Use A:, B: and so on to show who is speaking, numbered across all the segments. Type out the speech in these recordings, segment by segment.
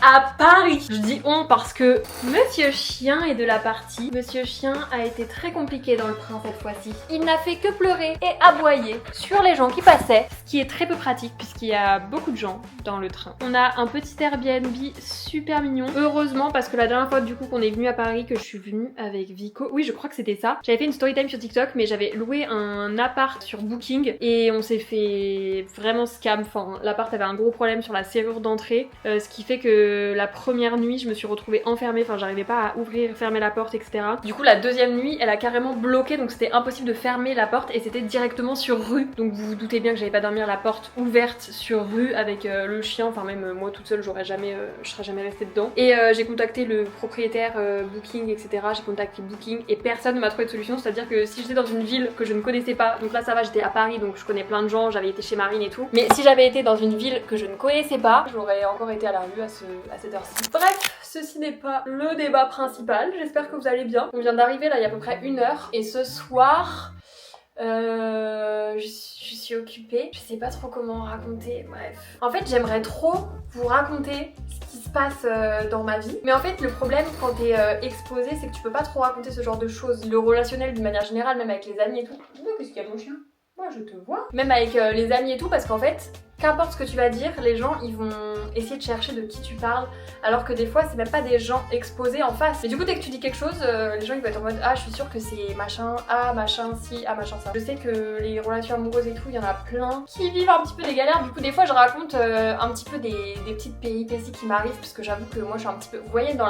A: à Paris. Je dis on parce que Monsieur Chien est de la partie. Monsieur Chien a été très compliqué dans le train cette fois-ci. Il n'a fait que pleurer et aboyer sur les gens qui passaient, ce qui est très peu pratique puisqu'il y a beaucoup de gens dans le train. On a un petit Airbnb super mignon. Heureusement parce que la dernière fois du coup qu'on est venu à Paris, que je suis venue avec Vico, oui je crois que c'était ça. J'avais fait une story time sur TikTok mais j'avais loué un appart sur Booking et on s'est fait vraiment scam. Enfin l'appart avait un gros problème sur la serrure d'entrée, ce qui fait que la première nuit je me suis retrouvée enfermée, enfin j'arrivais pas à ouvrir, fermer la porte etc. Du coup la deuxième nuit elle a carrément bloqué, donc c'était impossible de fermer la porte et c'était directement sur rue. Donc vous vous doutez bien que j'allais pas dormir la porte ouverte sur rue avec le chien, enfin même moi toute seule je serais jamais restée dedans. Et j'ai contacté le propriétaire Booking etc. J'ai contacté Booking et personne ne m'a trouvé de solution, c'est-à-dire que si j'étais dans une ville que je ne connaissais pas, donc là ça va j'étais à Paris donc je connais plein de gens, j'avais été chez Marine et tout, mais si j'avais été dans une ville que je ne connaissais pas, j'aurais encore été à la rue à cette heure-ci. Bref, ceci n'est pas le débat principal, j'espère que vous allez bien. On vient d'arriver là il y a à peu près 1 heure et ce soir je suis occupée, je sais pas trop comment raconter, bref. En fait j'aimerais trop vous raconter ce qui se passe dans ma vie, mais en fait le problème quand t'es exposé c'est que tu peux pas trop raconter ce genre de choses. Le relationnel d'une manière générale, même avec les amis et tout. Oh, qu'est-ce qu'il y a mon chien? Moi je te vois. Même avec les amis et tout, parce qu'en fait qu'importe ce que tu vas dire, les gens ils vont essayer de chercher de qui tu parles, alors que des fois c'est même pas des gens exposés en face. Et du coup dès que tu dis quelque chose, les gens ils vont être en mode ah je suis sûre que c'est machin, ah machin si, ah machin ça. Je sais que les relations amoureuses et tout, il y en a plein qui vivent un petit peu des galères, du coup des fois je raconte un petit peu des petites péripéties qui m'arrivent, parce que j'avoue que moi je suis un petit peu, vous voyez dans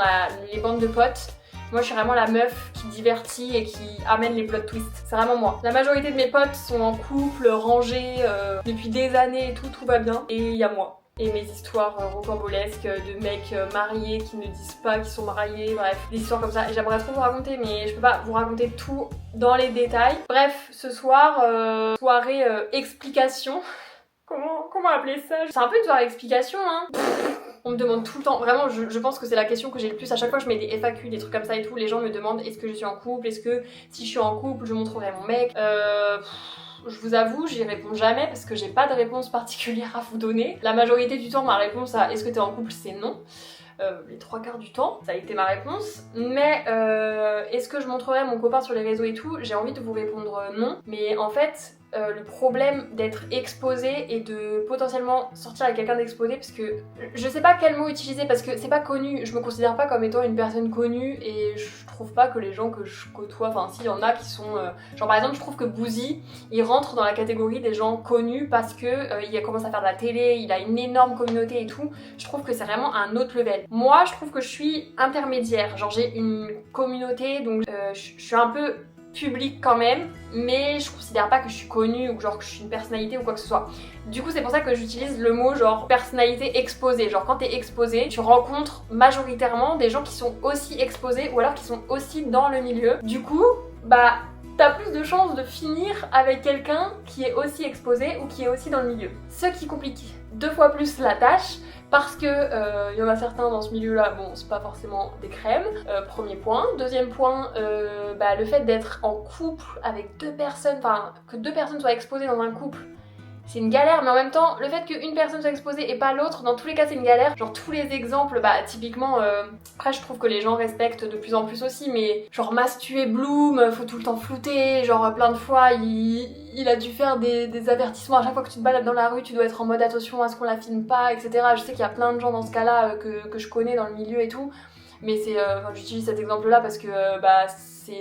A: les bandes de potes, moi je suis vraiment la meuf qui divertit et qui amène les plot twists. C'est vraiment moi. La majorité de mes potes sont en couple, rangés, depuis des années et tout va bien. Et il y a moi. Et mes histoires rocambolesques de mecs mariés qui ne disent pas qu'ils sont mariés, bref, des histoires comme ça. Et j'aimerais trop vous raconter, mais je peux pas vous raconter tout dans les détails. Bref, ce soir, soirée explication. Comment appeler ça? C'est un peu une soirée explication, hein. On me demande tout le temps, vraiment je pense que c'est la question que j'ai le plus, à chaque fois je mets des FAQ, des trucs comme ça et tout, les gens me demandent est-ce que je suis en couple, est-ce que si je suis en couple je montrerai mon mec. Je vous avoue, j'y réponds jamais parce que j'ai pas de réponse particulière à vous donner. La majorité du temps ma réponse à est-ce que t'es en couple c'est non. Les 3/4 du temps, ça a été ma réponse. Mais est-ce que je montrerai mon copain sur les réseaux et tout? J'ai envie de vous répondre non. Mais en fait, le problème d'être exposé et de potentiellement sortir avec quelqu'un d'exposé, parce que je sais pas quel mot utiliser parce que c'est pas connu, je me considère pas comme étant une personne connue et je trouve pas que les gens que je côtoie, enfin s'il y en a qui sont genre par exemple je trouve que Boozy il rentre dans la catégorie des gens connus parce que il commence à faire de la télé, il a une énorme communauté et tout. Je trouve que c'est vraiment un autre level. Moi je trouve que je suis intermédiaire, genre j'ai une communauté donc je suis un peu public quand même, mais je considère pas que je suis connue ou genre que je suis une personnalité ou quoi que ce soit. Du coup c'est pour ça que j'utilise le mot genre personnalité exposée. Genre quand t'es exposé, tu rencontres majoritairement des gens qui sont aussi exposés ou alors qui sont aussi dans le milieu. Du coup, bah t'as plus de chances de finir avec quelqu'un qui est aussi exposé ou qui est aussi dans le milieu. Ce qui complique 2 fois plus la tâche, parce que y en a certains dans ce milieu-là, bon, c'est pas forcément des crèmes, premier point. Deuxième point, le fait d'être en couple avec 2 personnes, enfin, que 2 personnes soient exposées dans un couple, c'est une galère, mais en même temps, le fait qu'une personne soit exposée et pas l'autre, dans tous les cas c'est une galère. Genre tous les exemples, typiquement, après je trouve que les gens respectent de plus en plus aussi, mais genre Mastu et Bloom, faut tout le temps flouter, genre plein de fois il a dû faire des avertissements à chaque fois que tu te balades dans la rue, tu dois être en mode attention à ce qu'on la filme pas, etc. Je sais qu'il y a plein de gens dans ce cas-là que je connais dans le milieu et tout, mais c'est, j'utilise cet exemple-là parce que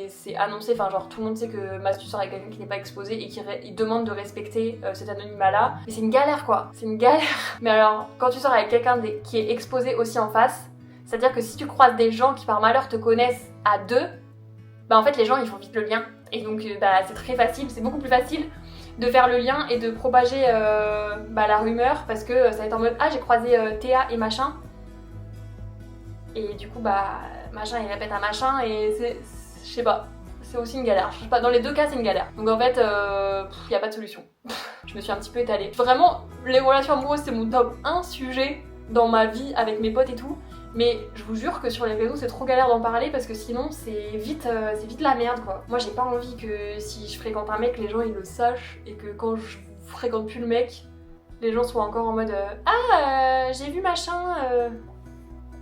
A: c'est annoncé, enfin genre tout le monde sait que Mastu sort avec quelqu'un qui n'est pas exposé et qui demande de respecter cet anonymat-là. Mais c'est une galère quoi, c'est une galère. Mais alors quand tu sors avec quelqu'un qui est exposé aussi en face, c'est-à-dire que si tu croises des gens qui par malheur te connaissent à 2, en fait les gens ils font vite le lien. Et donc c'est très facile, c'est beaucoup plus facile de faire le lien et de propager la rumeur parce que ça va être en mode ah j'ai croisé Théa et machin. Et du coup machin il répète à machin et je sais pas, c'est aussi une galère. Je sais pas, dans les 2 cas c'est une galère. Donc en fait, y a pas de solution. Je me suis un petit peu étalée. Vraiment, les relations amoureuses c'est mon top 1 sujet dans ma vie avec mes potes et tout. Mais je vous jure que sur les réseaux c'est trop galère d'en parler parce que sinon c'est vite la merde quoi. Moi j'ai pas envie que si je fréquente un mec les gens ils le sachent et que quand je fréquente plus le mec, les gens soient encore en mode ah j'ai vu machin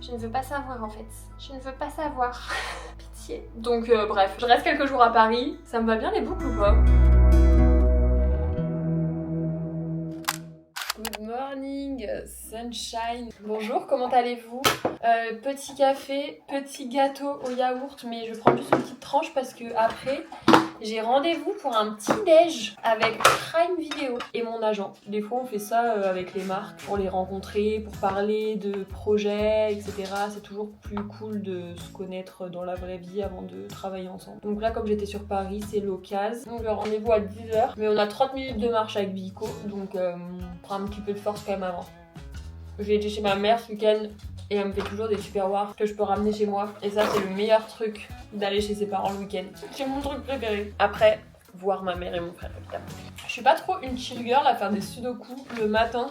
A: Je ne veux pas savoir en fait. Je ne veux pas savoir. Pitié. Donc bref, je reste quelques jours à Paris. Ça me va bien les boucles ou pas? Good morning, sunshine. Bonjour, comment allez-vous? Petit café, petit gâteau au yaourt, mais je prends juste une petite tranche parce que après j'ai rendez-vous pour un petit déj avec Prime Video et mon agent. Des fois on fait ça avec les marques pour les rencontrer, pour parler de projets, etc. C'est toujours plus cool de se connaître dans la vraie vie avant de travailler ensemble. Donc là, comme j'étais sur Paris, c'est l'occasion. Donc le rendez-vous à 10h, mais on a 30 minutes de marche avec Vico, donc on prend un petit peu de force quand même avant. J'ai été chez ma mère ce week-end et elle me fait toujours des tupperwares que je peux ramener chez moi. Et ça, c'est le meilleur truc d'aller chez ses parents le week-end. C'est mon truc préféré. Après, voir ma mère et mon frère, évidemment. Je suis pas trop une chill girl à faire des sudoku le matin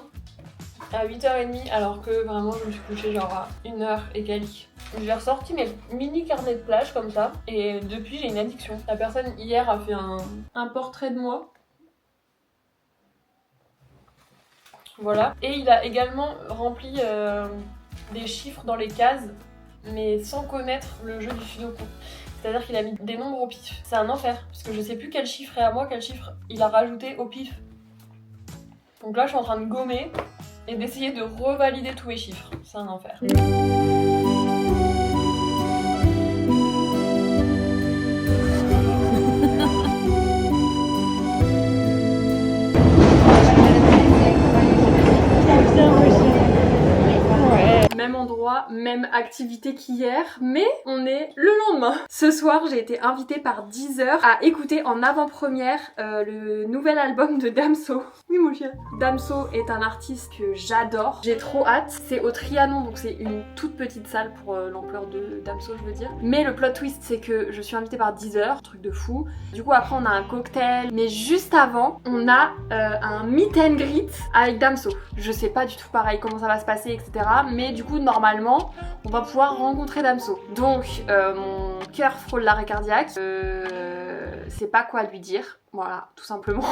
A: à 8h30 alors que vraiment je me suis couchée genre à 1h et quelques. J'ai ressorti mes mini carnets de plage comme ça et depuis j'ai une addiction. La personne hier a fait un portrait de moi. Voilà. Et il a également rempli des chiffres dans les cases, mais sans connaître le jeu du sudoku. C'est-à-dire qu'il a mis des nombres au pif. C'est un enfer, parce que je sais plus quel chiffre est à moi, quel chiffre il a rajouté au pif. Donc là, je suis en train de gommer et d'essayer de revalider tous mes chiffres. C'est un enfer. Même endroit, même activité qu'hier, mais on est le lendemain. Ce soir, j'ai été invitée par Deezer à écouter en avant-première le nouvel album de Damso. Oui, mon chien. Damso est un artiste que j'adore. J'ai trop hâte. C'est au Trianon, donc c'est une toute petite salle pour l'ampleur de Damso, je veux dire. Mais le plot twist, c'est que je suis invitée par Deezer, truc de fou. Du coup, après, on a un cocktail. Mais juste avant, on a un meet and greet avec Damso. Je sais pas du tout pareil comment ça va se passer, etc. Mais du coup, normalement, on va pouvoir rencontrer Damso. Donc, mon cœur frôle l'arrêt cardiaque. C'est pas quoi lui dire. Voilà, tout simplement.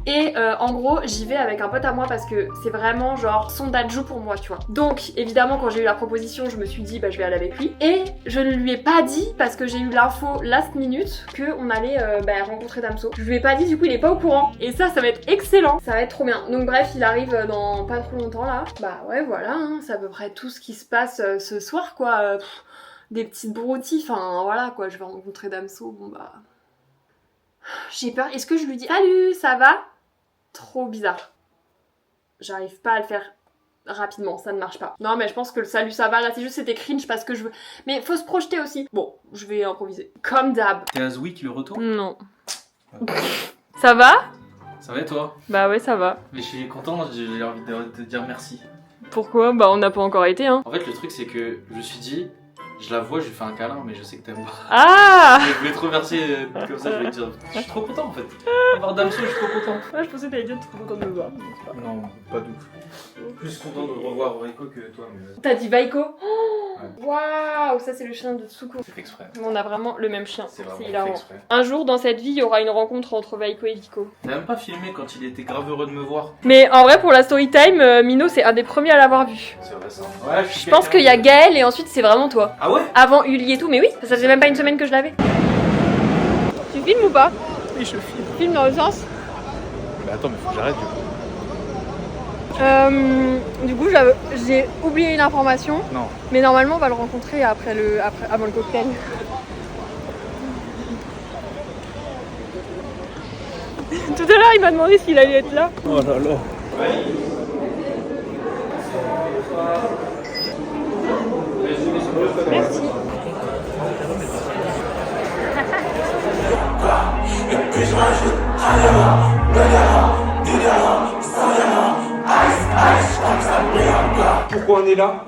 A: Et en gros, j'y vais avec un pote à moi parce que c'est vraiment genre son dadjou pour moi, tu vois. Donc, évidemment, quand j'ai eu la proposition, je me suis dit, bah je vais aller avec lui. Et je ne lui ai pas dit, parce que j'ai eu l'info last minute, qu'on allait rencontrer Damso. Je lui ai pas dit, du coup, il est pas au courant. Et ça va être excellent. Ça va être trop bien. Donc bref, il arrive dans pas trop longtemps là. Bah ouais, voilà, hein, c'est à peu près tout ce qui se passe ce soir, quoi. Des petites broutilles, enfin voilà, quoi. Je vais rencontrer Damso, bon bah... J'ai peur. Est-ce que je lui dis salut, ça va? Trop bizarre. J'arrive pas à le faire rapidement, ça ne marche pas. Non mais je pense que le salut ça va, là c'est juste c'était cringe parce que je veux... Mais faut se projeter aussi. Bon, je vais improviser. Comme d'hab.
B: T'es à Zoui qui le retourne?
A: Non. Ça va?
B: Ça va et toi?
A: Bah ouais, ça va.
B: Mais je suis content, j'ai envie de te dire merci.
A: Pourquoi? Bah on n'a pas encore été, hein.
B: En fait le truc c'est que je me suis dit, je la vois, je lui fais un câlin, mais je sais que t'aimes pas.
A: Ah!
B: Je voulais te remercier comme ça, je vais te dire. Je suis trop content en fait. Avoir Damso, je suis trop content.
A: Ouais, je pensais que t'allais dire trop content de me voir.
B: Non, pas d'ouf. Plus content de revoir Rico que toi, mais.
A: T'as dit Vaiko?
B: Ouais.
A: Waouh, ça c'est le chien de Tsuko.
B: C'est fait exprès.
A: On a vraiment le même chien.
B: C'est vraiment fait
A: hilarant.
B: exprès.
A: Un jour dans cette vie, il y aura une rencontre entre Vaiko et Vico.
B: T'as même pas filmé quand il était grave heureux de me voir.
A: Mais en vrai, pour la story time, Mino c'est un des premiers à l'avoir vu.
B: C'est vrai ça. Ouais,
A: Je pense qu'il y a Gaël et ensuite c'est vraiment toi.
B: Ah ouais?
A: Avant Uli et tout, mais oui, ça faisait même pas une semaine que je l'avais. Tu filmes ou pas?
C: Oui, je filme.
A: Tu filmes dans le sens?
C: Mais attends, mais faut que j'arrête du coup.
A: Du coup, j'ai oublié une information.
C: Non.
A: Mais normalement, on va le rencontrer avant le cocktail. Tout à l'heure, il m'a demandé s'il allait être là.
C: Oh là là.
A: Merci.
D: Pourquoi on est là?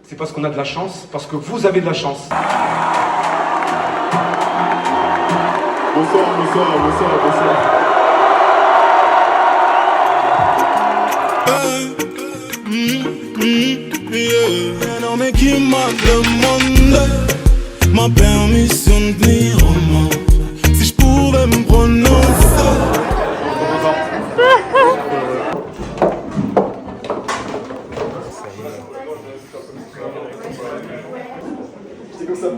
D: C'est parce qu'on a de la chance, parce que vous avez de la chance.
E: Bonsoir, bonsoir, bonsoir, bonsoir.
F: Un homme qui m'a demandé ma permission de venir au monde. Si je pouvais me prononcer.
E: C'est comme ça.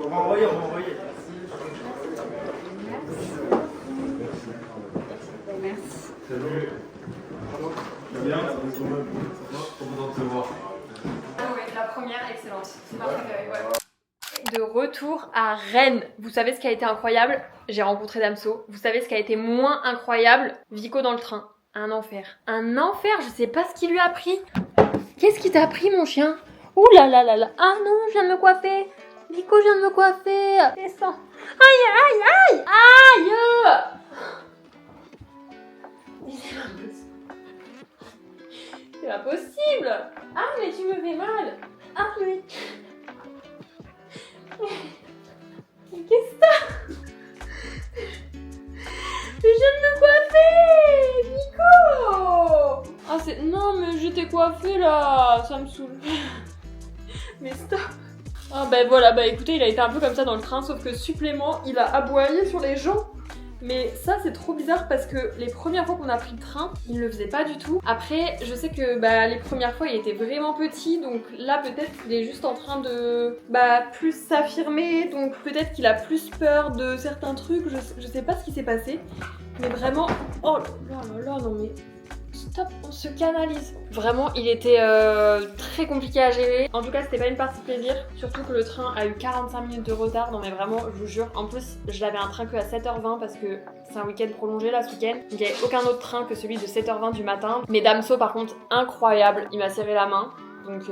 B: On va envoyer.
E: Salut. Tu vas bien? Trop content de te voir.
A: Ah ouais, la première, excellente. C'est ma préférée, ouais. De retour à Rennes. Vous savez ce qui a été incroyable? J'ai rencontré Damso. Vous savez ce qui a été moins incroyable? Vico dans le train. Un enfer. Un enfer, je sais pas ce qui lui a pris. Qu'est-ce qui t'a pris, mon chien? Ouh là là là là. Ah non, je viens de me coiffer. Vico, je viens de me coiffer. Descends. Aïe, aïe, aïe. Aïe. C'est pas possible. Ah, mais tu me fais mal. Ah, mais... Mais qu'est-ce que t'as? Mais je viens de me coiffer, Nico. Ah c'est... Non mais je t'ai coiffé là, ça me saoule. Mais stop. Ah bah voilà, bah écoutez, il a été un peu comme ça dans le train, sauf que supplément, il a aboyé sur les gens. Mais ça c'est trop bizarre parce que les premières fois qu'on a pris le train, il ne le faisait pas du tout. Après, je sais que les premières fois il était vraiment petit, donc là peut-être qu'il est juste en train de plus s'affirmer, donc peut-être qu'il a plus peur de certains trucs, je sais pas ce qui s'est passé. Mais vraiment, oh là là là, non mais... Stop, on se canalise. Vraiment, il était très compliqué à gérer. En tout cas, c'était pas une partie plaisir. Surtout que le train a eu 45 minutes de retard. Non mais vraiment, je vous jure. En plus, je l'avais un train que à 7h20 parce que c'est un week-end prolongé là ce week-end. Il n'y avait aucun autre train que celui de 7h20 du matin. Mais Damso par contre, incroyable. Il m'a serré la main. Donc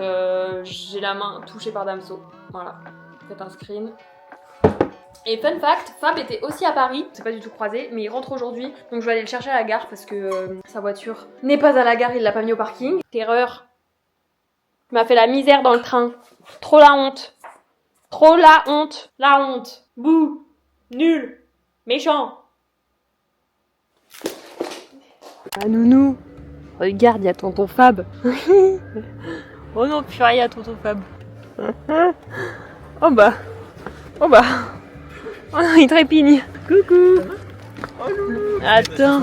A: j'ai la main touchée par Damso. Voilà. Faites un screen. Et fun fact, Fab était aussi à Paris, c'est pas du tout croisé, mais il rentre aujourd'hui, donc je vais aller le chercher à la gare parce que sa voiture n'est pas à la gare, il l'a pas mis au parking. Terreur. Il m'a fait la misère dans le train. Trop la honte. Trop la honte. La honte. Bouh. Nul. Méchant. Ah nounou. Regarde, il y a tonton Fab. Oh non, purée, il y a tonton Fab. Oh bah. Oh bah. Oh, il trépigne. Coucou. Attends.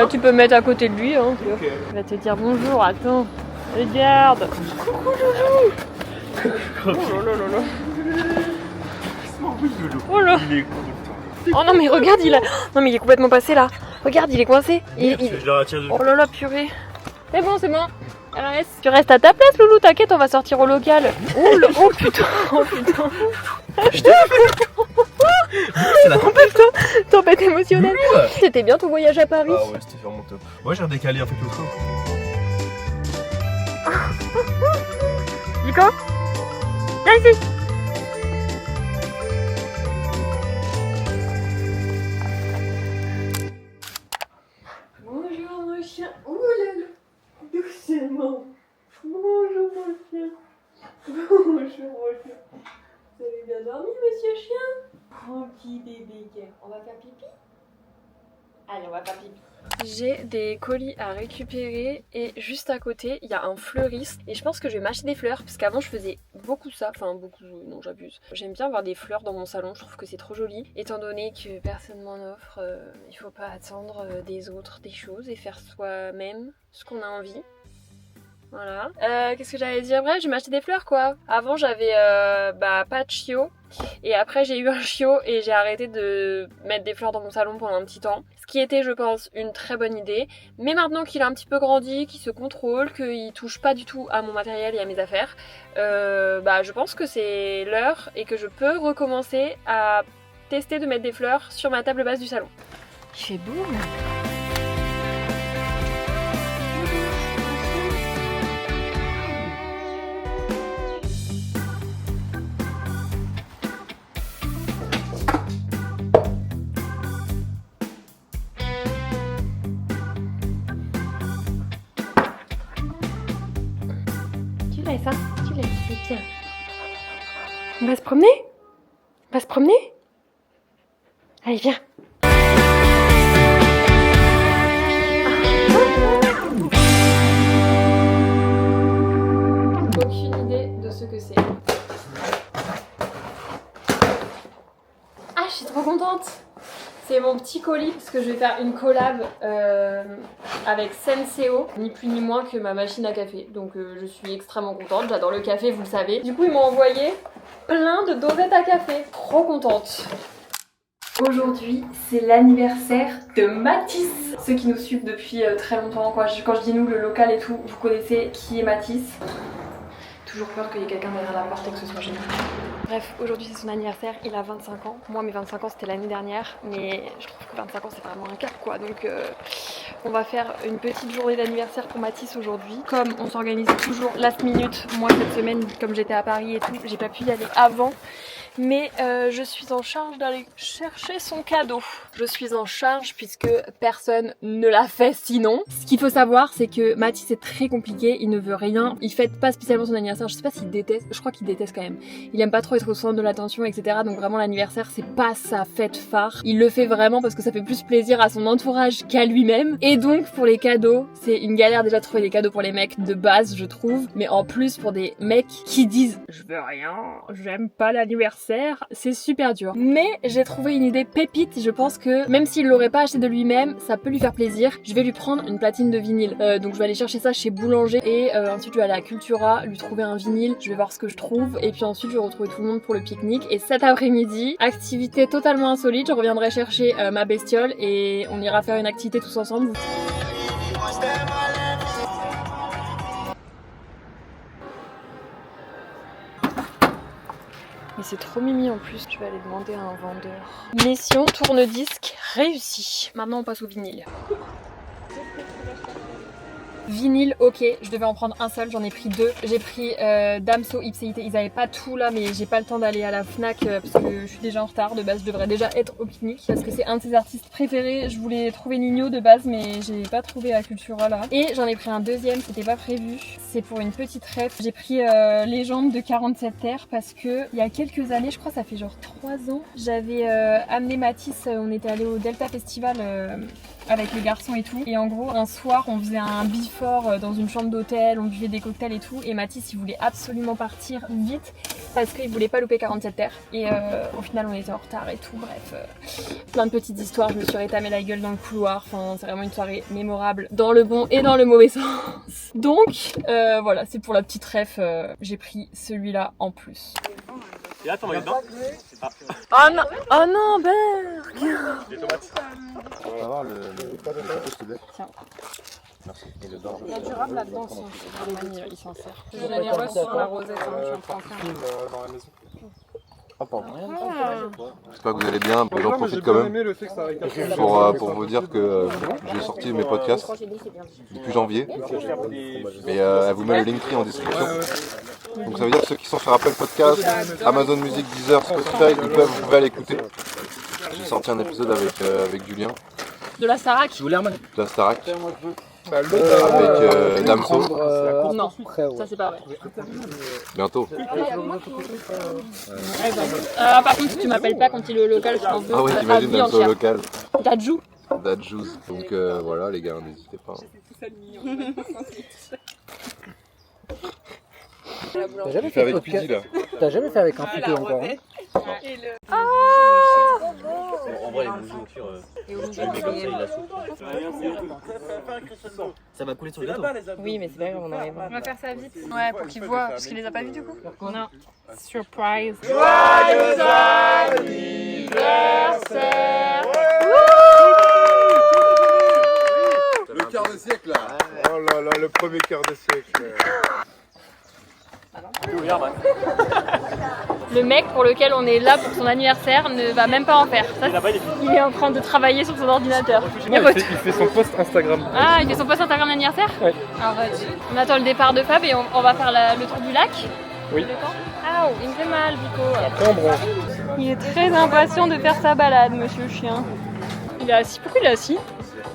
A: Tu peux me mettre à côté de lui. Hein, okay. Il va te dire bonjour. Attends. Regarde. Coucou loulou. Oh là là là. Oh là. Oh non mais regarde, il a... Non mais il est complètement passé là. Regarde, il est coincé. Oh là là, purée. C'est bon, c'est bon. Reste. Tu restes à ta place, loulou. T'inquiète, on va sortir au local. Oh, oh putain. Oh putain. Je t'ai c'est la tempête émotionnelle. C'était bien ton voyage à Paris?
E: Ah ouais, c'était vraiment top. Moi j'ai redécalé en fait le train.
A: Nico, viens ici. Bonjour mon chien. Oh là là, doucement. Bonjour mon chien. Bonjour mon chien. Vous avez bien dormi, monsieur chien? Tranquille bébé, on va faire pipi? Allez, on va faire pipi. J'ai des colis à récupérer et juste à côté, il y a un fleuriste et je pense que je vais m'acheter des fleurs parce qu'avant je faisais beaucoup ça, enfin beaucoup, non j'abuse. J'aime bien avoir des fleurs dans mon salon, je trouve que c'est trop joli. Étant donné que personne m'en offre, il faut pas attendre des autres des choses et faire soi-même ce qu'on a envie. Voilà. Qu'est-ce que j'allais dire? Bref, je vais m'acheter des fleurs quoi. Avant j'avais pas de chiot. Et après j'ai eu un chiot et j'ai arrêté de mettre des fleurs dans mon salon pendant un petit temps. Ce qui était je pense une très bonne idée. Mais maintenant qu'il a un petit peu grandi, qu'il se contrôle, qu'il touche pas du tout à mon matériel et à mes affaires, je pense que c'est l'heure et que je peux recommencer à tester de mettre des fleurs sur ma table basse du salon. Il fait beau là. Ça, tu laisses, tiens. On va se promener? On va se promener? Allez, viens. Aucune idée de ce que c'est. Ah, je suis trop contente. C'est mon petit colis parce que je vais faire une collab avec Senseo, ni plus ni moins que ma machine à café. Donc je suis extrêmement contente, j'adore le café, vous le savez. Du coup ils m'ont envoyé plein de dosettes à café. Trop contente. Aujourd'hui, c'est l'anniversaire de Mathis. Ceux qui nous suivent depuis très longtemps, quand je dis nous, le local et tout, vous connaissez qui est Mathis. Toujours peur qu'il y ait quelqu'un derrière la porte et que ce soit génial. Bref, aujourd'hui c'est son anniversaire, il a 25 ans. Moi mes 25 ans c'était l'année dernière, mais je trouve que 25 ans c'est vraiment un cap quoi. Donc on va faire une petite journée d'anniversaire pour Mathis aujourd'hui. Comme on s'organise toujours last minute, moi cette semaine comme j'étais à Paris et tout, j'ai pas pu y aller avant. Mais je suis en charge d'aller chercher son cadeau. Je suis en charge puisque personne ne l'a fait sinon. Ce qu'il faut savoir, c'est que Mathis est très compliqué, il ne veut rien. Il fête pas spécialement son anniversaire, je sais pas s'il déteste, je crois qu'il déteste quand même. Il aime pas trop être au centre de l'attention, etc. Donc vraiment l'anniversaire, c'est pas sa fête phare. Il le fait vraiment parce que ça fait plus plaisir à son entourage qu'à lui-même. Et donc pour les cadeaux, c'est une galère déjà de trouver des cadeaux pour les mecs de base, je trouve. Mais en plus pour des mecs qui disent « Je veux rien, j'aime pas l'anniversaire », c'est super dur. Mais j'ai trouvé une idée pépite, je pense que même s'il l'aurait pas acheté de lui-même, ça peut lui faire plaisir. Je vais lui prendre une platine de vinyle. Donc je vais aller chercher ça chez Boulanger et ensuite je vais aller à Cultura, lui trouver un vinyle, je vais voir ce que je trouve et puis ensuite je vais retrouver tout le monde pour le pique-nique. Et cet après-midi, activité totalement insolite, je reviendrai chercher ma bestiole et on ira faire une activité tous ensemble. Mais c'est trop mimi en plus, je vais aller demander à un vendeur. Mission tourne-disque réussie. Maintenant on passe au vinyle. Vinyle, ok, je devais en prendre un seul, j'en ai pris deux. J'ai pris Damso, Ipséité, ils avaient pas tout là, mais j'ai pas le temps d'aller à la Fnac parce que je suis déjà en retard. De base, je devrais déjà être au pique-nique parce que c'est un de ses artistes préférés. Je voulais trouver Nino de base, mais j'ai pas trouvé à Cultura là. Et j'en ai pris un deuxième, c'était pas prévu. C'est pour une petite ref. J'ai pris Légende de 47 Terres parce que il y a quelques années, je crois ça fait genre 3 ans, j'avais amené Mathis, on était allé au Delta Festival avec les garçons et tout. Et en gros, un soir, on faisait un before dans une chambre d'hôtel, on buvait des cocktails et tout. Et Mathis, il voulait absolument partir vite parce qu'il voulait pas louper 47 Terres. Et au final, on était en retard et tout. Bref, plein de petites histoires. Je me suis rétamé la gueule dans le couloir. Enfin, c'est vraiment une soirée mémorable dans le bon et dans le mauvais sens. Donc, voilà, c'est pour la petite ref. J'ai pris celui-là en plus.
C: Et là, t'en vas dedans.
A: Oh non, oh non, Berg.
C: Les tomates. On va voir le château, s'il te plaît.
A: Tiens.
C: Merci. Et le dorge.
A: Il y a du rhum là-dedans aussi. Il s'en sert. Je l'ai mis sur la rosette, j'en prends qu'un.
C: Dans la maison. Ah, pardon.
G: J'espère que vous allez bien, j'en profite quand même pour vous dire que j'ai sorti mes podcasts depuis janvier et elle vous met le Linktree en description. Donc ça veut dire que ceux qui sont sur Apple Podcast, Amazon Music, Deezer, Spotify, vous pouvez aller écouter. J'ai sorti un épisode avec Julien.
A: De la Starac.
G: De la Starac. Avec Damso.
A: Non, ça c'est pas vrai.
G: Bientôt.
A: Par contre, si tu m'appelles pas quand il est au local, je t'en veux.
G: Ah oui, t'imagines Damso au local.
A: Dadjou.
G: Dadjouz. Donc voilà les gars, n'hésitez pas.
H: T'as jamais fait avec Pidi là. T'as jamais fait avec un photo encore hein.
A: Ah
B: En vrai, les bougies au pire, comme ça, il la soupe. Ça va couler sur le gâteau.
A: Oui, mais c'est pas grave, on arrive. On va faire ça vite. Ouais, pour qu'ils voient, parce qu'ils les a pas vus du coup. Non. Surprise. Joyeux anniversaire.
C: Le quart de siècle là. Oh là là, le premier quart de siècle.
A: Le mec pour lequel on est là pour son anniversaire ne va même pas en faire. Ça, il est en train de travailler sur son ordinateur.
E: Il fait son post Instagram.
A: Ah, il fait son post Instagram d'anniversaire?
E: Ouais.
A: Arrête. On attend le départ de Fab et on va faire le tour du lac.
E: Oui.
A: Ah, il me fait mal, Vico.
E: Après on bronze.
A: Il est très impatient de faire sa balade, monsieur le chien. Il est assis. Pourquoi il est assis?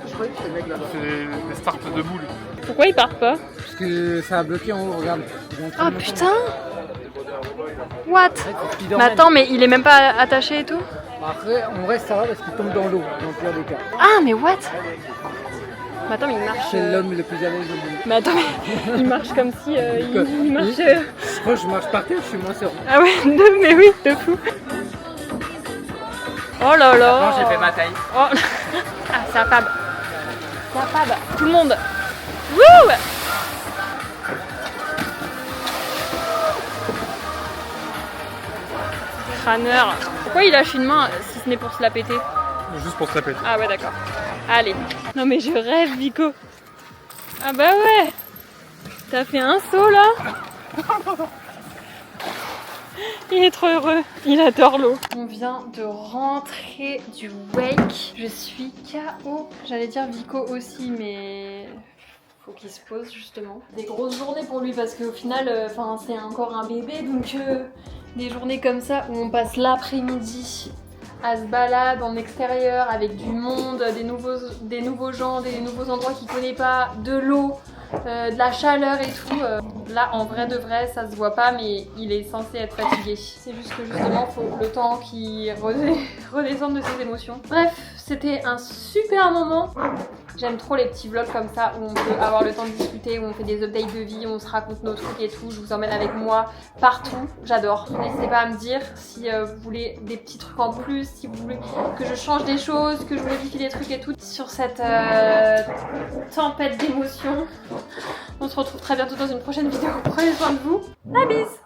E: C'est des starts de boules.
A: Pourquoi il part pas?
H: Parce que ça a bloqué en haut, regarde.
A: Ah putain! What? Mais attends, mais il est même pas attaché et tout?
H: Après, en vrai, ça va parce qu'il tombe dans l'eau, dans le pire des cas.
A: Ah, mais what? Mais attends, mais il marche.
H: C'est l'homme le plus à l'aise au monde.
A: Mais attends, mais il marche comme si il marche.
H: Moi, je marche par terre, je suis moins sûr.
A: Ah ouais, mais oui, de fou. Oh là là.
H: Non, j'ai fait ma taille.
A: Oh. Ah, c'est à Fab. C'est à Fab. Tout le monde. Wouh. Crâneur. Pourquoi il lâche une main si ce n'est pour se la péter?
E: Juste pour se la péter.
A: Ah ouais, d'accord. Allez. Non mais je rêve, Vico. Ah bah ouais. T'as fait un saut là. Il est trop heureux, il adore l'eau. On vient de rentrer du wake. Je suis KO. J'allais dire Vico aussi, mais faut qu'il se pose justement. Des grosses journées pour lui parce qu'au final, c'est encore un bébé, donc des journées comme ça où on passe l'après-midi à se balader en extérieur avec du monde, des nouveaux gens, des nouveaux endroits qu'il connaît pas, de l'eau. De la chaleur et tout, là en vrai de vrai ça se voit pas mais il est censé être fatigué. C'est juste que justement faut le temps qu'il redescende de ses émotions. Bref, c'était un super moment. J'aime trop les petits vlogs comme ça où on peut avoir le temps de discuter, où on fait des updates de vie, où on se raconte nos trucs et tout. Je vous emmène avec moi partout, j'adore. N'hésitez pas à me dire si vous voulez des petits trucs en plus, si vous voulez que je change des choses, que je modifie des trucs et tout. Sur cette tempête d'émotions, on se retrouve très bientôt dans une prochaine vidéo. Prenez soin de vous, la bise!